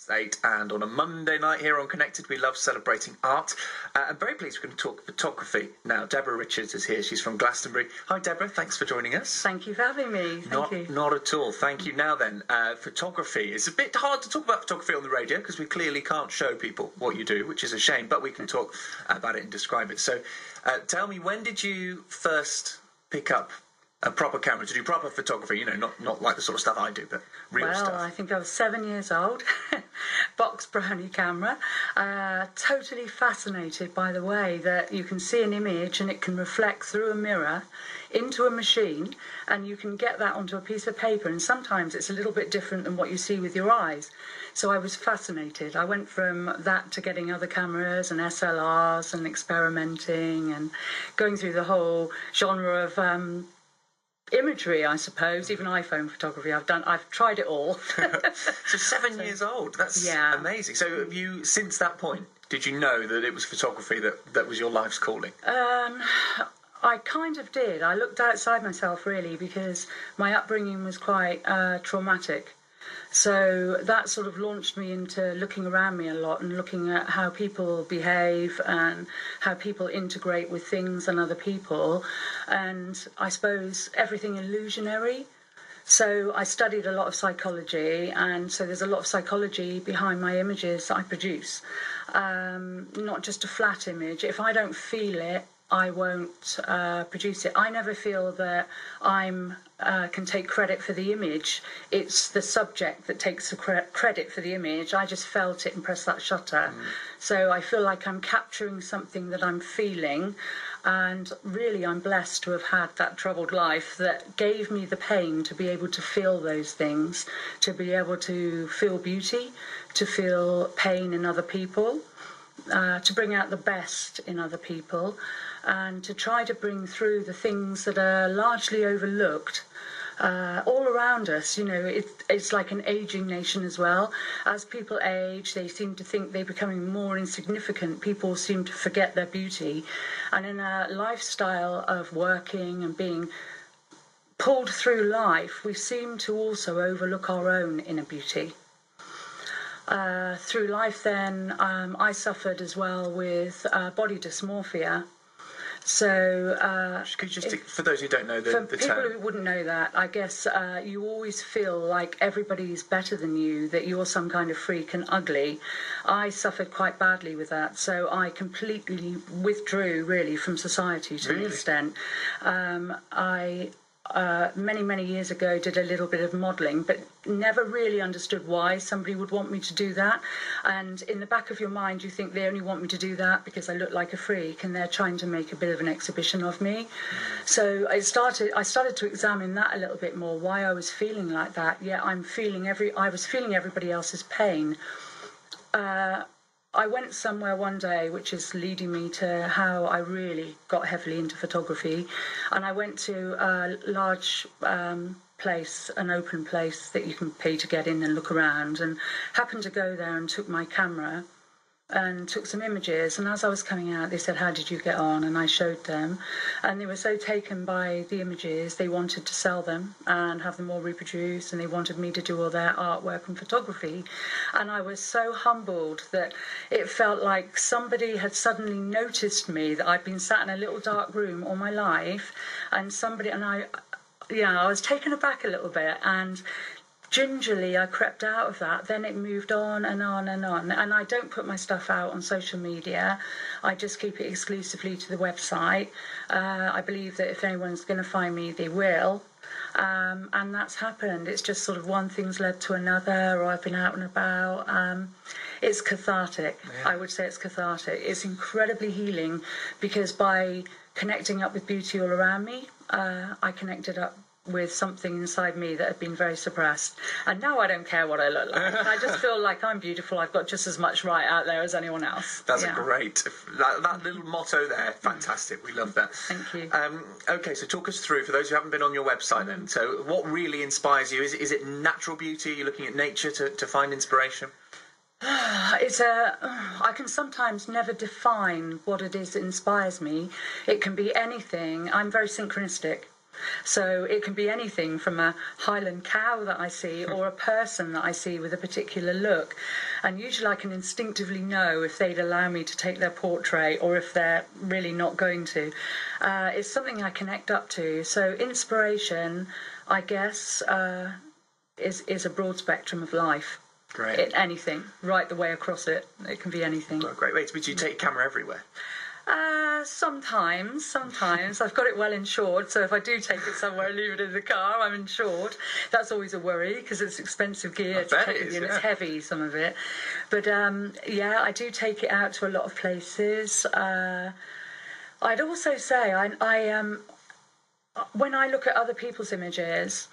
8, and on a Monday night here on Connected, we love celebrating art. I'm very pleased we're going to talk photography now. Deborah Richards is here. She's from Glastonbury. Hi, Deborah. Thanks for joining us. Thank you for having me. Thank you. Not at all. Thank you. Now then, photography. It's a bit hard to talk about photography on the radio because we clearly can't show people what you do, which is a shame, but we can talk about it and describe it. So tell me, when did you first pick up a proper camera to do proper photography? You know, not like the sort of stuff I do, but real stuff. Well, I think I was 7 years old. Box brownie camera. Totally fascinated by the way that you can see an image and it can reflect through a mirror into a machine, and you can get that onto a piece of paper, and sometimes it's a little bit different than what you see with your eyes. So I was fascinated. I went from that to getting other cameras and SLRs and experimenting and going through the whole genre of imagery, I suppose, even iPhone photography. I've tried it all. So 7 years old, that's amazing. So have you, since that point, did you know that it was photography that was your life's calling? I kind of did. I looked outside myself, really, because my upbringing was quite traumatic. So that sort of launched me into looking around me a lot and looking at how people behave and how people integrate with things and other people, and I suppose everything illusionary. So I studied a lot of psychology, and so there's a lot of psychology behind my images that I produce. Not just a flat image. If I don't feel it, I won't produce it. I never feel that I can take credit for the image. It's the subject that takes the credit for the image. I just felt it and pressed that shutter. So I feel like I'm capturing something that I'm feeling, and really I'm blessed to have had that troubled life that gave me the pain to be able to feel those things, to be able to feel beauty, to feel pain in other people, to bring out the best in other people, and to try to bring through the things that are largely overlooked all around us. You know, it's like an aging nation as well. As people age, they seem to think they're becoming more insignificant. People seem to forget their beauty. And in a lifestyle of working and being pulled through life, we seem to also overlook our own inner beauty. Through life then, I suffered as well with body dysmorphia. So, could you just, for those who don't know the term? For people who wouldn't know that, I guess you always feel like everybody's better than you, that you're some kind of freak and ugly. I suffered quite badly with that, so I completely withdrew, really, from society to an extent. I many years ago did a little bit of modelling, but never really understood why somebody would want me to do that. And in the back of your mind you think they only want me to do that because I look like a freak and they're trying to make a bit of an exhibition of me. So I started to examine that a little bit more, why I was feeling like that. Yeah, I was feeling everybody else's pain. I went somewhere one day, which is leading me to how I really got heavily into photography, and I went to a large place, an open place that you can pay to get in and look around, and happened to go there and took my camera and took some images. And as I was coming out, they said, "How did you get on?" And I showed them, and they were so taken by the images, they wanted to sell them and have them all reproduced, and they wanted me to do all their artwork and photography. And I was so humbled that it felt like somebody had suddenly noticed me, that I'd been sat in a little dark room all my life, and I was taken aback a little bit, and gingerly I crept out of that. Then it moved on and on and on, and I don't put my stuff out on social media. I just keep it exclusively to the website. I believe that if anyone's going to find me, they will, and that's happened. It's just sort of one thing's led to another, or I've been out and about. It's cathartic. Yeah. I would say it's cathartic. It's incredibly healing, because by connecting up with beauty all around me, I connected up with something inside me that had been very suppressed, and now I don't care what I look like. I just feel like I'm beautiful. I've got just as much right out there as anyone else. That's great. That little motto there, fantastic. We love that. Thank you. Okay, so talk us through, for those who haven't been on your website then, so what really inspires you? Is it natural beauty? You're looking at nature to find inspiration? I can sometimes never define what it is that inspires me. It can be anything. I'm very synchronistic. So it can be anything from a Highland cow that I see or a person that I see with a particular look. And usually I can instinctively know if they'd allow me to take their portrait or if they're really not going to. It's something I connect up to. So inspiration, I guess, is a broad spectrum of life. Great. Anything, right the way across it. It can be anything. Well, great. Wait, would you take your camera everywhere? Sometimes. I've got it well insured, so if I do take it somewhere and leave it in the car, I'm insured. That's always a worry because it's expensive gear to take it in. It's heavy, some of it. But yeah, I do take it out to a lot of places. I'd also say I when I look at other people's images,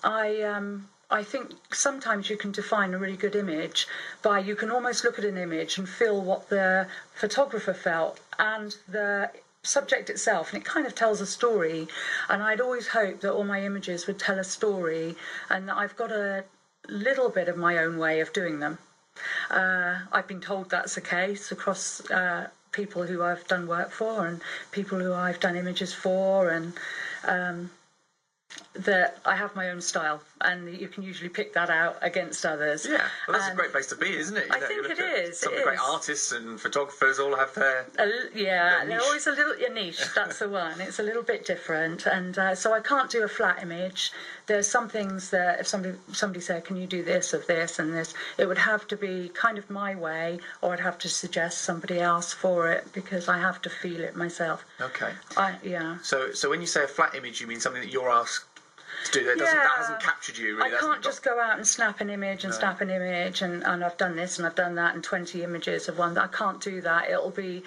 I think sometimes you can define a really good image by you can almost look at an image and feel what the photographer felt and the subject itself, and it kind of tells a story. And I'd always hoped that all my images would tell a story, and I've got a little bit of my own way of doing them. I've been told that's the case across people who I've done work for and people who I've done images for, and that I have my own style, and you can usually pick that out against others. Yeah, well, that's a great place to be, isn't it? I think it is. Some of the great artists and photographers all have their they're always a little niche. That's the one. It's a little bit different, and so I can't do a flat image. There's some things that if somebody said, "Can you do this of this and this?" It would have to be kind of my way, or I'd have to suggest somebody else for it because I have to feel it myself. Okay. Yeah. So when you say a flat image, you mean something that you're asked to do that hasn't captured you, really? I can't just go out and snap an image and snap an image and I've done this and I've done that and 20 images of one. I can't do that. It'll be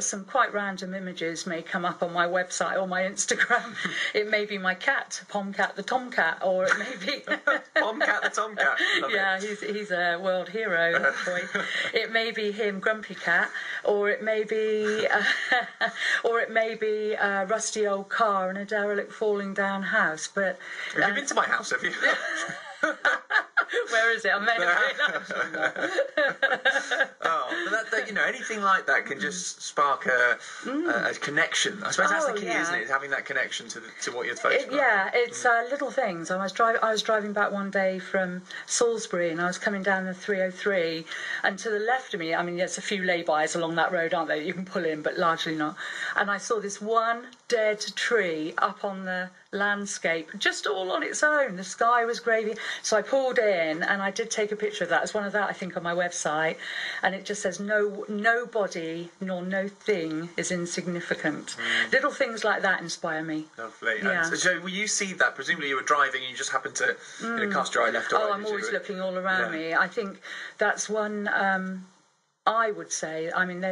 some quite random images may come up on my website or my Instagram. It may be my cat, Pomcat the Tomcat, or it may be Pomcat the Tomcat. Love it. He's a world hero, that boy. It may be him, Grumpy Cat, or it may be a rusty old car and a derelict falling down house. But have you been to my house? Have you? Where is it? I made anything like that can just spark a connection. I suppose that's the key, isn't it? Is having that connection to what you're photographing. It's little things. I was driving back one day from Salisbury, and I was coming down the 303, and to the left of me, I mean, there's a few lay-bys along that road, aren't there? You can pull in, but largely not. And I saw this one dead tree up on the landscape, just all on its own. The sky was gravy. So I pulled in and I did take a picture of that. There's one of that, I think, on my website, and it just says nobody nor no thing is insignificant. Little things like that inspire me. Lovely. Yeah. And so will you see that? Presumably you were driving and you just happened to cast your eye left or right. I'm always looking all around me. I think that's one I would say, I mean,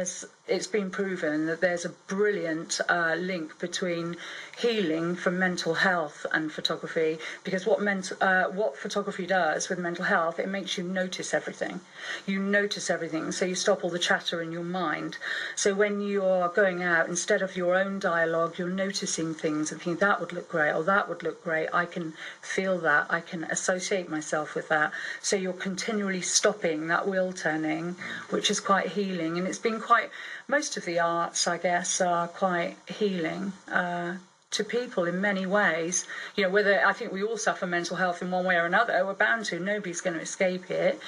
it's been proven that there's a brilliant link between healing from mental health and photography, because what photography does with mental health, it makes you notice everything. You notice everything, so you stop all the chatter in your mind. So when you're going out, instead of your own dialogue, you're noticing things and thinking, that would look great, or that would look great. I can feel that. I can associate myself with that. So you're continually stopping that wheel turning, which is quite healing. And it's been most of the arts, I guess, are quite healing to people in many ways. You know, whether I think we all suffer mental health in one way or another, we're bound to. Nobody's going to escape it.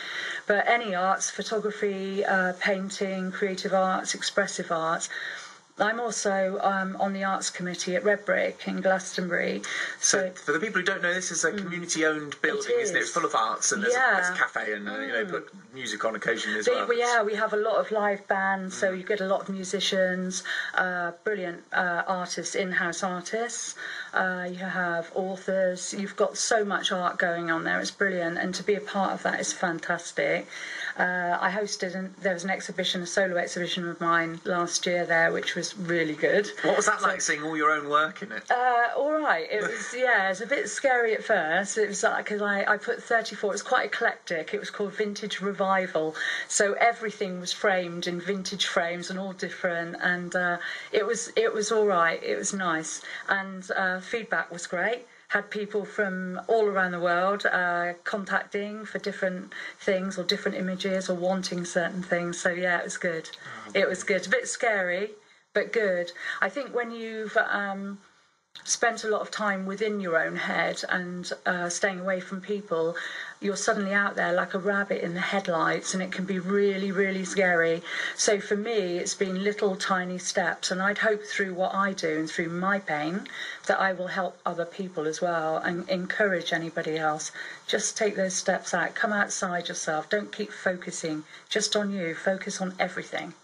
But any arts, photography, painting, creative arts, expressive arts. I'm also on the arts committee at Red Brick in Glastonbury. So for the people who don't know, this is a community-owned building, isn't it? It's full of arts, and there's a cafe, and put music on occasionally as well. We have a lot of live bands, so you get a lot of musicians, brilliant artists, in-house artists. You have authors. You've got so much art going on there. It's brilliant, and to be a part of that is fantastic. I hosted, there was an exhibition, a solo exhibition of mine last year there, which was really good. What was that like, seeing all your own work in it? All right. It was, it was a bit scary at first. It was like, because I put 34, it was quite eclectic. It was called Vintage Revival. So everything was framed in vintage frames and all different. And it was all right. It was nice. And feedback was great. Had people from all around the world contacting for different things or different images or wanting certain things. So, yeah, it was good. It was good. A bit scary, but good. I think when you've spent a lot of time within your own head and staying away from people, you're suddenly out there like a rabbit in the headlights, and it can be really, really scary. So for me, it's been little tiny steps, and I'd hope through what I do and through my pain that I will help other people as well and encourage anybody else. Just take those steps out, come outside yourself, don't keep focusing just on you, focus on everything.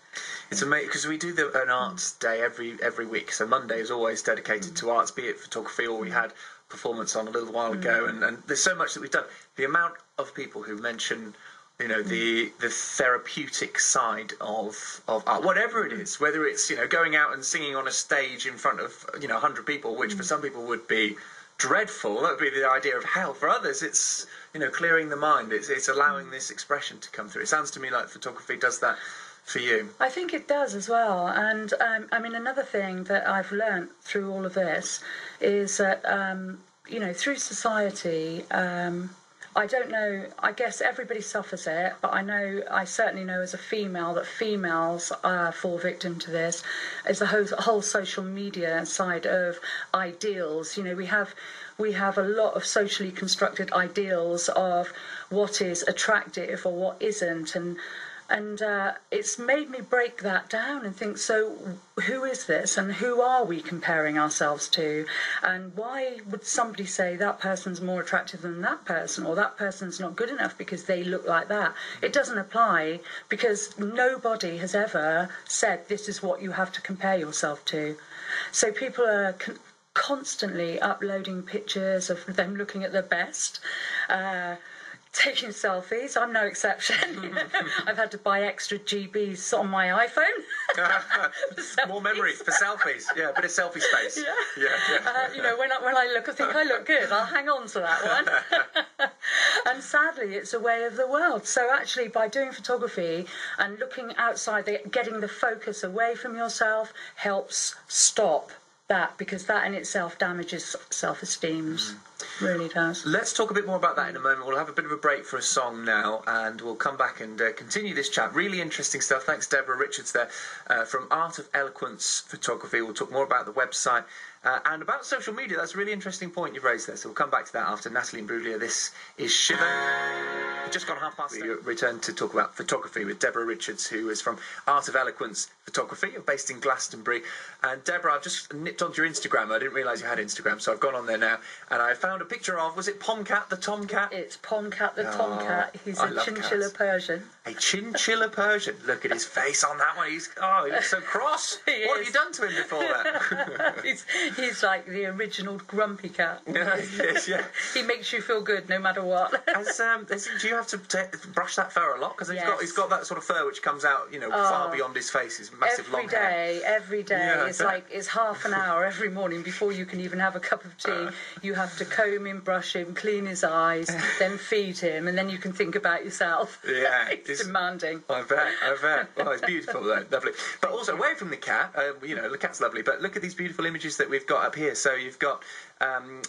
It's amazing because we do an arts day every week. So Monday is always dedicated to arts, be it photography, or we had performance on a little while ago, and there's so much that we've done. The amount of people who mention, the therapeutic side of art, whatever it is, whether it's going out and singing on a stage in front of 100 people, which for some people would be dreadful. That would be the idea of hell. For others, it's clearing the mind. It's allowing this expression to come through. It sounds to me like photography does that for you. I think it does as well. And another thing that I've learnt through all of this is that through society, I don't know, I guess everybody suffers it, but I certainly know as a female that females fall victim to this. It's the whole social media side of ideals. We have a lot of socially constructed ideals of what is attractive or what isn't, and it's made me break that down and think, so who is this and who are we comparing ourselves to? And why would somebody say that person's more attractive than that person, or that person's not good enough because they look like that? It doesn't apply, because nobody has ever said this is what you have to compare yourself to. So people are constantly uploading pictures of them looking at their best, taking selfies. I'm no exception. I've had to buy extra GBs on my iPhone. More memory for selfies. Yeah, a bit of selfie space. Yeah. When I look, I think I look good. I'll hang on to that one. And sadly, it's a way of the world. So actually, by doing photography and looking outside, getting the focus away from yourself helps stop that, because that in itself damages self-esteem. Really does. Let's talk a bit more about that in a moment. We'll have a bit of a break for a song now, and we'll come back and continue this chat. Really interesting stuff. Thanks, Deborah Richards there from Art of Eloquence Photography. We'll talk more about the website and about social media. That's a really interesting point you've raised there. So we'll come back to that after Natalie and Bruglia. This is Shiver. Just gone 8:30. We return to talk about photography with Deborah Richards, who is from Art of Eloquence Photography. You're based in Glastonbury. And Deborah, I've just nipped onto your Instagram. I didn't realise you had Instagram, so I've gone on there now, and I found a picture of, was it Pomcat the tomcat? It's Pomcat the tomcat. He's a chinchilla cats. Persian. A chinchilla Persian. Look at his face on that one. He looks so cross. What have you done to him before that? he's like the original grumpy cat. Yes, yeah. He makes you feel good no matter what. Do you have to brush that fur a lot? Because he's got that sort of fur which comes out, far beyond his face. His massive long hair. Every day. Yeah, it's half an hour every morning before you can even have a cup of tea. You have to comb him, brush him, clean his eyes, then feed him, and then you can think about yourself. Yeah. It's demanding. I bet. Oh, it's beautiful though. Lovely. But also, away from the cat, the cat's lovely, but look at these beautiful images that we've got up here. So you've got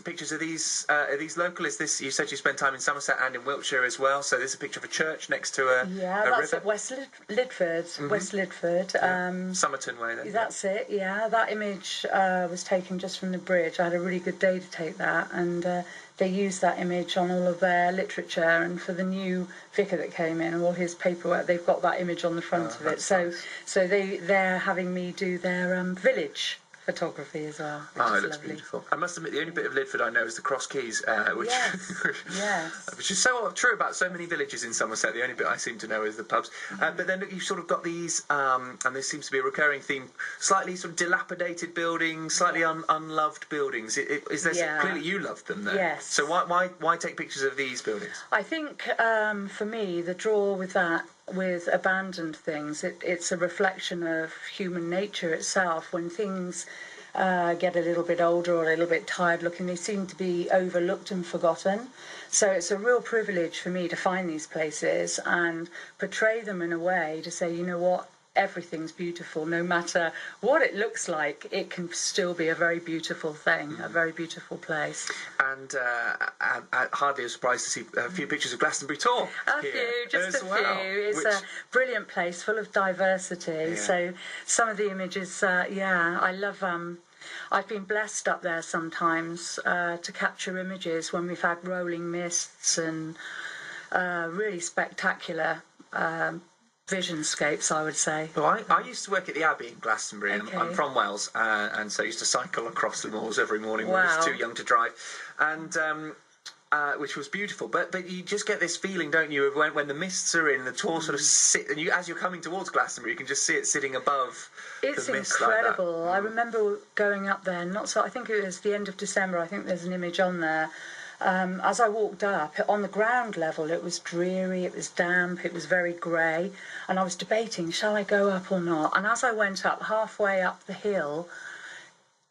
pictures of these. Are these local? Is this, you said you spent time in Somerset and in Wiltshire as well, so there's a picture of a church next to a that's river. At West Lidford. West Lidford. Somerton way then. That's it, yeah. That image was taken just from the bridge. I had a really good day to take that, and they used that image on all of their literature, and for the new vicar that came in and all his paperwork, they've got that image on the front of it. So they're having me do their village photography as well. It looks beautiful. I must admit, the only bit of Lidford I know is the Cross Keys, which which is so true about so many villages in Somerset. The only bit I seem to know is the pubs. But then you've sort of got these, and this seems to be a recurring theme, slightly sort of dilapidated buildings, slightly unloved buildings. Is there clearly you love them there? Yes. So why take pictures of these buildings? I think for me, the draw with that, with abandoned things, it's a reflection of human nature itself. When things get a little bit older or a little bit tired looking, they seem to be overlooked and forgotten. So it's a real privilege for me to find these places and portray them in a way to say, you know what, everything's beautiful. No matter what it looks like, it can still be a very beautiful thing, a very beautiful place. And hardly a surprise to see a few pictures of Glastonbury Tor. Just a few. It's a brilliant place full of diversity. Yeah. So some of the images, I love I've been blessed up there sometimes to capture images when we've had rolling mists and really spectacular visionscapes, I would say. Well, I used to work at the Abbey in Glastonbury, and Okay. I'm from Wales, and so I used to cycle across the moors every morning when I was too young to drive, and which was beautiful. But you just get this feeling, don't you, of when the mists are in, the tour sort of sit, and as you're coming towards Glastonbury, you can just see it sitting above It's the mist incredible. like that. I remember going up there, I think it was the end of December, I think there's an image on there. As I walked up, on the ground level, it was dreary, it was damp, it was very grey, and I was debating, shall I go up or not? And as I went up, halfway up the hill,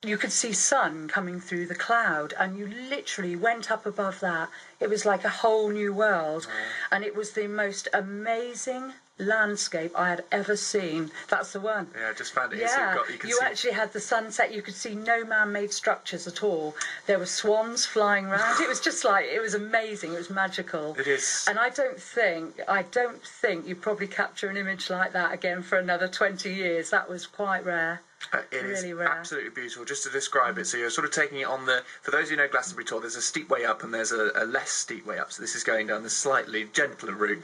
you could see sun coming through the cloud, and you literally went up above that. It was like a whole new world, and it was the most amazing landscape I had ever seen. That's the one. Yeah, I just found it. Yeah, So you actually had the sunset. You could see no man-made structures at all. There were swans flying around. It was just like, it was amazing. It was magical. It is. And I don't think you probably capture an image like that again for another 20 years. That was quite rare. It really is rare. absolutely beautiful. Just to describe it, so you're sort of taking it on the, for those who know Glastonbury Tour, there's a steep way up and there's a less steep way up, so this is going down the slightly gentler route,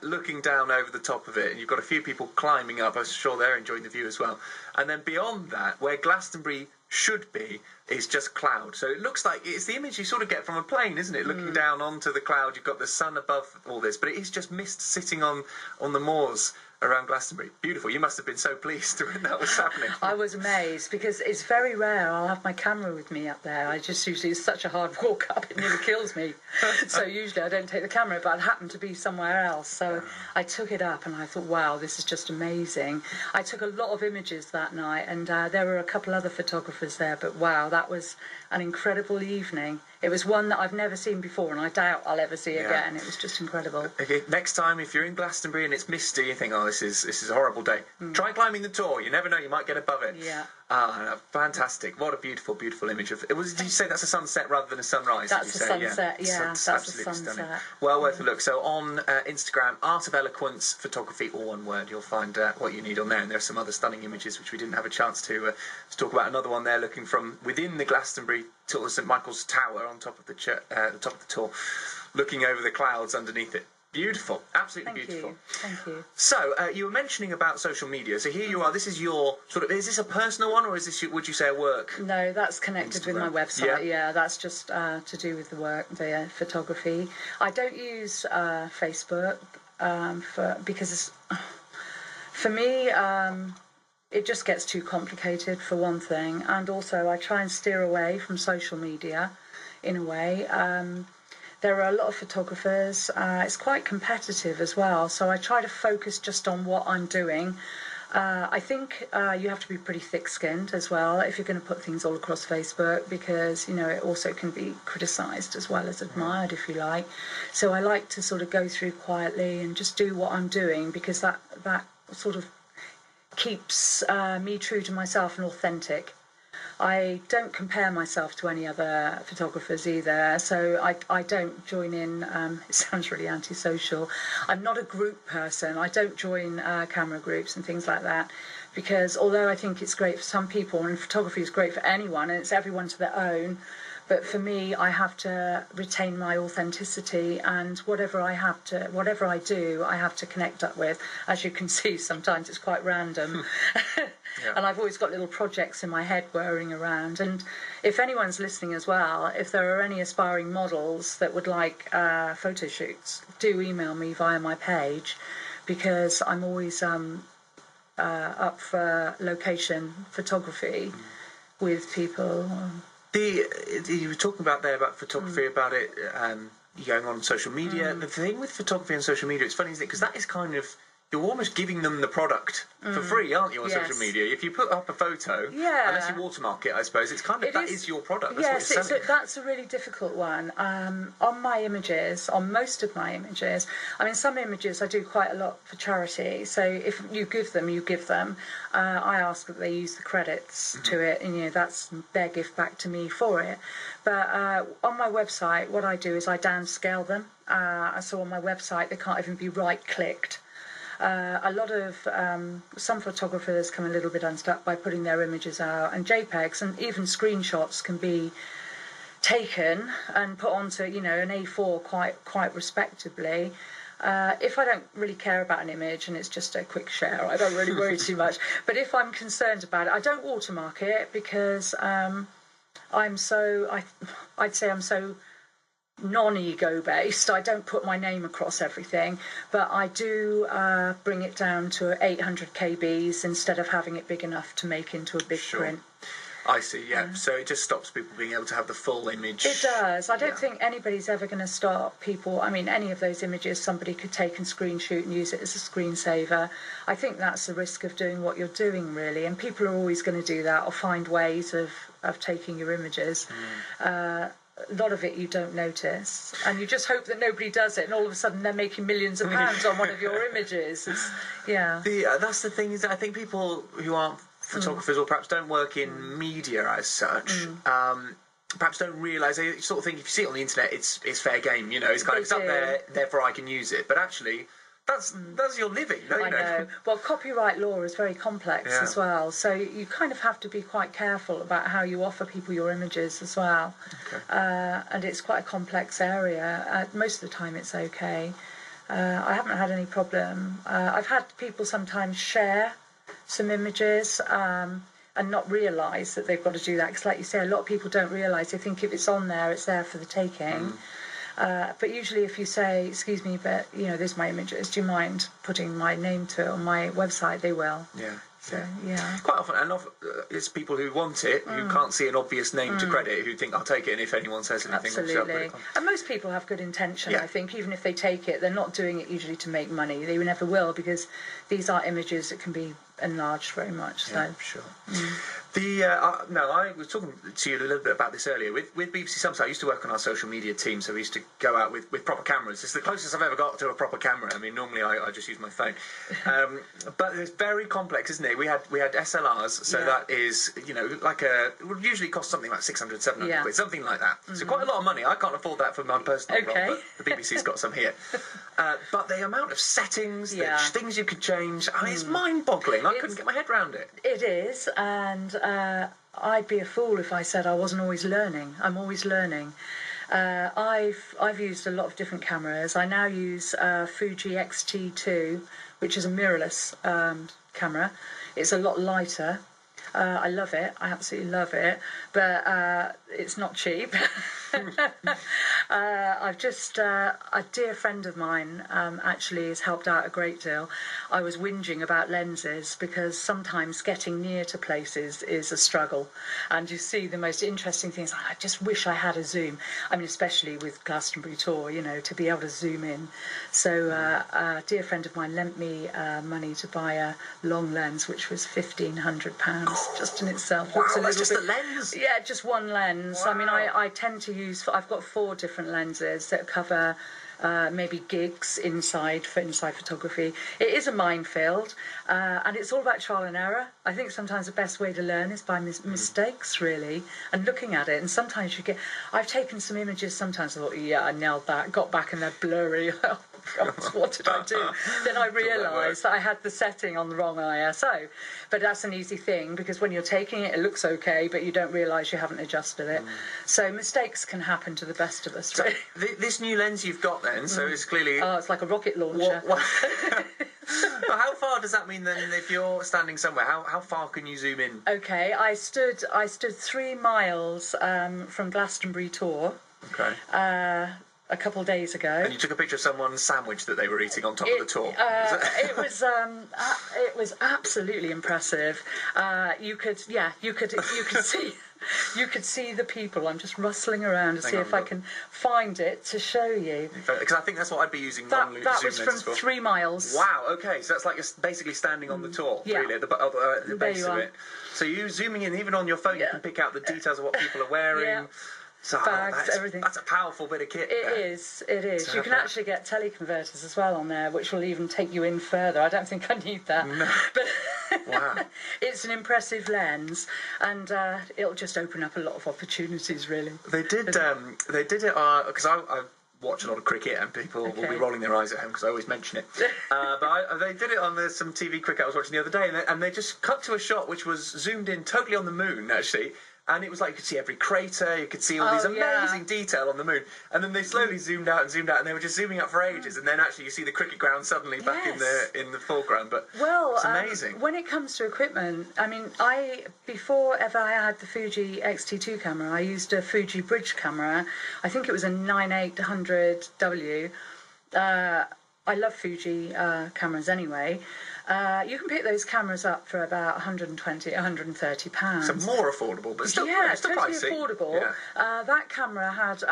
looking down over the top of it, and you've got a few people climbing up. I'm sure they're enjoying the view as well. And then beyond that, where Glastonbury should be, is just cloud. So it looks like it's the image you sort of get from a plane, isn't it? Looking down onto the cloud, you've got the sun above all this, but it is just mist sitting on the moors around Glastonbury. Beautiful. You must have been so pleased when that was happening. I was amazed because it's very rare I'll have my camera with me up there. I just usually, it's such a hard walk up, it nearly kills me. So usually I don't take the camera, but it happened to be somewhere else. So I took it up and I thought, wow, this is just amazing. I took a lot of images that night, and there were a couple other photographers there, but wow, that was an incredible evening. It was one that I've never seen before, and I doubt I'll ever see again. It was just incredible. Okay, next time, if you're in Glastonbury and it's misty, you think, oh, this is a horrible day. Try climbing the Tor. You never know, you might get above it. Yeah. Ah, fantastic. What a beautiful, beautiful image of it. Did you say that's a sunset rather than a sunrise? That's a sunset, yeah. That's absolutely a sunset. Stunning. Well worth a look. So on Instagram, Art of Eloquence Photography, all one word, you'll find what you need on there. And there are some other stunning images which we didn't have a chance to talk about. Another one there looking from within the Glastonbury Tour, St Michael's Tower on top of the top of the Tour, looking over the clouds underneath it. Beautiful, absolutely beautiful. Thank you. So you were mentioning about social media. So here you are. This is your sort of. Is this a personal one, or is this? Would you say a work? No, that's connected with my website. Yeah, that's just to do with the work, the photography. I don't use Facebook because for me it just gets too complicated for one thing, and also I try and steer away from social media in a way. There are a lot of photographers. It's quite competitive as well, so I try to focus just on what I'm doing. I think you have to be pretty thick-skinned as well if you're going to put things all across Facebook, because, you know, it also can be criticised as well as admired, if you like. So I like to sort of go through quietly and just do what I'm doing, because that sort of keeps me true to myself and authentic. I don't compare myself to any other photographers either, so I don't join in. It sounds really antisocial. I'm not a group person. I don't join camera groups and things like that, because although I think it's great for some people, and photography is great for anyone, and it's everyone to their own, but for me, I have to retain my authenticity, and whatever I do, I have to connect up with. As you can see, sometimes it's quite random. Yeah. And I've always got little projects in my head whirring around. And if anyone's listening as well, if there are any aspiring models that would like photo shoots, do email me via my page, because I'm always up for location photography with people. You were talking about photography, about it going on social media. The thing with photography and social media, it's funny, isn't it? Because that is kind of, you're almost giving them the product for free, aren't you, on social media? If you put up a photo, unless you watermark it, I suppose, it's kind of, that is your product. That's what you're selling. That's a really difficult one. On my images, on most of my images, I mean, some images I do quite a lot for charity, so if you give them, you give them. I ask that they use the credits to it, and, you know, that's their gift back to me for it. But on my website, what I do is I downscale them. So on my website, they can't even be right-clicked. A lot of some photographers come a little bit unstuck by putting their images out, and JPEGs and even screenshots can be taken and put onto, you know, an A4 quite respectably. If I don't really care about an image and it's just a quick share, I don't really worry too much. But if I'm concerned about it, I don't watermark it because I'd say I'm so non-ego based. I don't put my name across everything, but I do bring it down to 800 kbs instead of having it big enough to make into a big print. I see, yeah. So it just stops people being able to have the full image. It does. I don't think anybody's ever going to stop people. I mean, any of those images somebody could take and screenshot and use it as a screensaver. I think that's the risk of doing what you're doing, really. And people are always going to do that or find ways of taking your images. A lot of it you don't notice. And you just hope that nobody does it. And all of a sudden they're making millions of pounds on one of your images. That's the thing, is that I think people who aren't photographers or perhaps don't work in media as such, perhaps don't realise, they sort of think if you see it on the internet it's fair game, you know, it's kind of, it's up there, therefore I can use it, but actually that's your living, I know. Well, copyright law is very complex as well, so you kind of have to be quite careful about how you offer people your images as well. And it's quite a complex area. Most of the time it's okay. I haven't had any problem. I've had people sometimes share some images and not realise that they've got to do that, because like you say, a lot of people don't realise. They think if it's on there, it's there for the taking. But usually if you say, excuse me, but you know, there's my images, do you mind putting my name to it on my website, they will. So, quite often, and often it's people who want it, who can't see an obvious name to credit, who think I'll take it, and if anyone says anything, absolutely. And most people have good intention. I think even if they take it, they're not doing it usually to make money. They never will, because these are images that can be enlarged very much. Sure. I was talking to you a little bit about this earlier. With BBC Somerset, I used to work on our social media team, so we used to go out with proper cameras. It's the closest I've ever got to a proper camera. I mean, normally I just use my phone. But it's very complex, isn't it? We had SLRs, so that is, you know, like it would usually cost something like 600, 700 quid, something like that. So quite a lot of money. I can't afford that for my personal role, but the BBC's got some here. But the amount of settings, the things you could change, I mean, it's mind-boggling. I couldn't get my head around it. It is, and I'd be a fool if I said I wasn't always learning. I'm always learning. I've used a lot of different cameras. I now use Fuji X-T2, which is a mirrorless camera. It's a lot lighter. I love it. I absolutely love it. But it's not cheap. I've just a dear friend of mine actually has helped out a great deal. I was whinging about lenses because sometimes getting near to places is a struggle, and you see the most interesting things. I just wish I had a zoom. I mean, especially with Glastonbury Tour, you know, to be able to zoom in. So a dear friend of mine lent me money to buy a long lens, which was £1,500 just in itself. Wow, that's just the lens? Yeah, just one lens. Wow. I mean, I tend to use, I've got 4 different lenses that cover maybe gigs inside photography. It is a minefield, and it's all about trial and error. I think sometimes the best way to learn is by mistakes, really, and looking at it. And sometimes you get, I've taken some images, sometimes I thought, I nailed that, got back and they're blurry. Oh, God, what did I do? Then I realised that I had the setting on the wrong ISO. But that's an easy thing, because when you're taking it, it looks okay, but you don't realise you haven't adjusted it. So mistakes can happen to the best of us, really. This new lens you've got then, so it's clearly... Oh, it's like a rocket launcher. But how far does that mean then, if you're standing somewhere, how far can you zoom in? Okay, I stood 3 miles from Glastonbury Tour. Okay. A couple of days ago. And you took a picture of someone's sandwich that they were eating on top of the tour. It was absolutely impressive. You could see. You could see the people. I'm just rustling around to see if I can find it to show you. Because I think that's what I'd be using non-zoom lenses for. That was from 3 miles. Wow, okay, so that's like you're basically standing on the tour, really, at the base of it. So you zooming in, even on your phone, you can pick out the details of what people are wearing. Yeah. So bags, everything. That's a powerful bit of kit. It is. You can actually get teleconverters as well on there, which will even take you in further. I don't think I need that. No. But wow. It's an impressive lens, and it'll just open up a lot of opportunities, really. They did it because I watch a lot of cricket, and people will be Okay. rolling their eyes at home because I always mention it. But they did it on some TV cricket I was watching the other day, and they just cut to a shot which was zoomed in totally on the moon, actually. And it was like you could see every crater, you could see all these amazing detail on the moon. And then they slowly zoomed out, and they were just zooming out for ages. And then actually you see the cricket ground suddenly back in the foreground. But it's amazing. When it comes to equipment, I mean, before ever I had the Fuji X-T2 camera, I used a Fuji bridge camera. I think it was a 9800W. I love Fuji cameras anyway. You can pick those cameras up for about 120, 130 pounds. So more affordable, but still, still totally pricey. affordable. Yeah. That camera had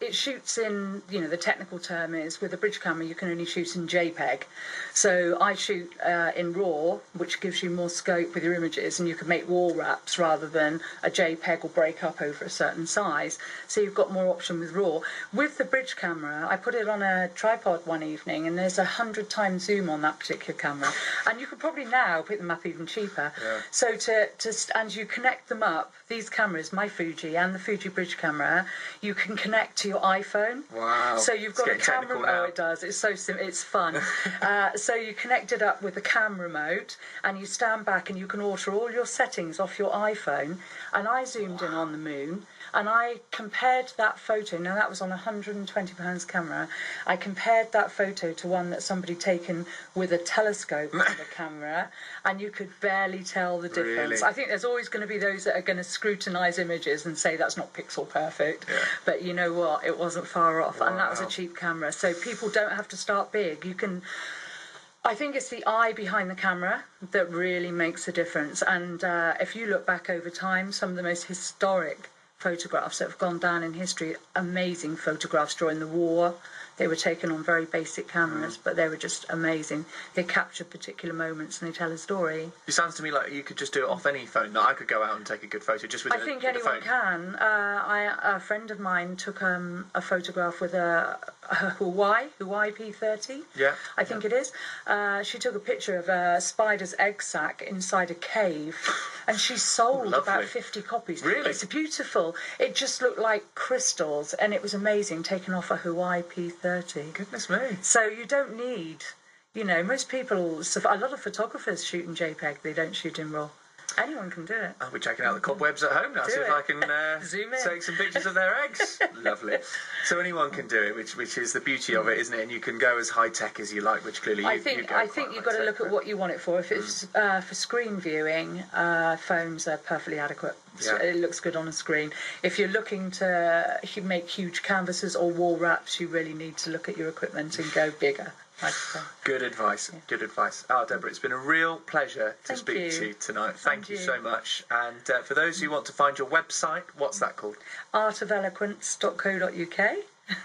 it shoots in, the technical term is with a bridge camera you can only shoot in JPEG. So I shoot in RAW, which gives you more scope with your images, and you can make wall wraps rather than a JPEG will break up over a certain size. So you've got more option with RAW. With the bridge camera, I put it on a tripod one evening, and there's 100 times zoom on that particular camera. And you could probably now pick them up even cheaper. Yeah. So and you connect them up, these cameras, my Fuji and the Fuji bridge camera, you can connect to your iPhone. Wow. So you've got a camera remote. Oh, it does. It's so simple. It's fun. So you connect it up with the camera remote, and you stand back and you can alter all your settings off your iPhone. And I zoomed in on the moon, and I compared that photo. Now that was on a £120 camera. I compared that photo to one that somebody taken with a telescope of a camera, and you could barely tell the difference. Really? I think there's always going to be those that are going to scrutinise images and say that's not pixel perfect. Yeah. But you know what? It wasn't far off, and that was a Wow. cheap camera. So people don't have to start big. You can. I think it's the eye behind the camera that really makes a difference. And if you look back over time, some of the most historic photographs that have gone down in history, amazing photographs during the war. They were taken on very basic cameras, but they were just amazing. They captured particular moments and they tell a story. It sounds to me like you could just do it off any phone. That I could go out and take a good photo just with I think with anyone the phone. can. A friend of mine took a photograph with a Huawei P30. Yeah. I think it is. She took a picture of a spider's egg sac inside a cave, and she sold about lovely. 50 copies. Really? It's beautiful. It just looked like crystals, and it was amazing, taken off a Huawei P30. Goodness me. So you don't need, most people, a lot of photographers shoot in JPEG, they don't shoot in RAW. Anyone can do it. I'll be checking out the cobwebs at home now, see if I can Zoom in. take some pictures of their eggs. Lovely. So anyone can do it, which is the beauty of it, isn't it? And you can go as high tech as you like, which clearly I think you've got to look at what you want it for. If it's for screen viewing, phones are perfectly adequate. Yeah. It looks good on a screen. If you're looking to make huge canvases or wall wraps, you really need to look at your equipment and go bigger. Good advice. Yeah. Good advice. Deborah, it's been a real pleasure to speak to you tonight. Thank you so much. And for those who want to find your website, what's that called? artofeloquence.co.uk.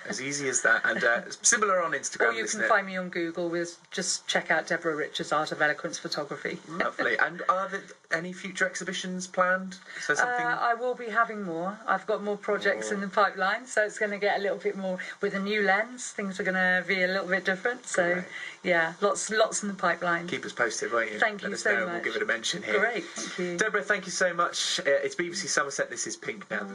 As easy as that. And similar on Instagram, Or you can find me on Google with just check out Deborah Richards, Art of Eloquence Photography. Lovely. And are there any future exhibitions planned? So something... I will be having more. I've got more projects in the pipeline, so it's going to get a little bit more with a new lens. Things are going to be a little bit different. So, yeah, lots in the pipeline. Keep us posted, won't you? Thank you so much. We'll give it a mention here. Great, thank you. Deborah, thank you so much. It's BBC Somerset. This is Pink Now.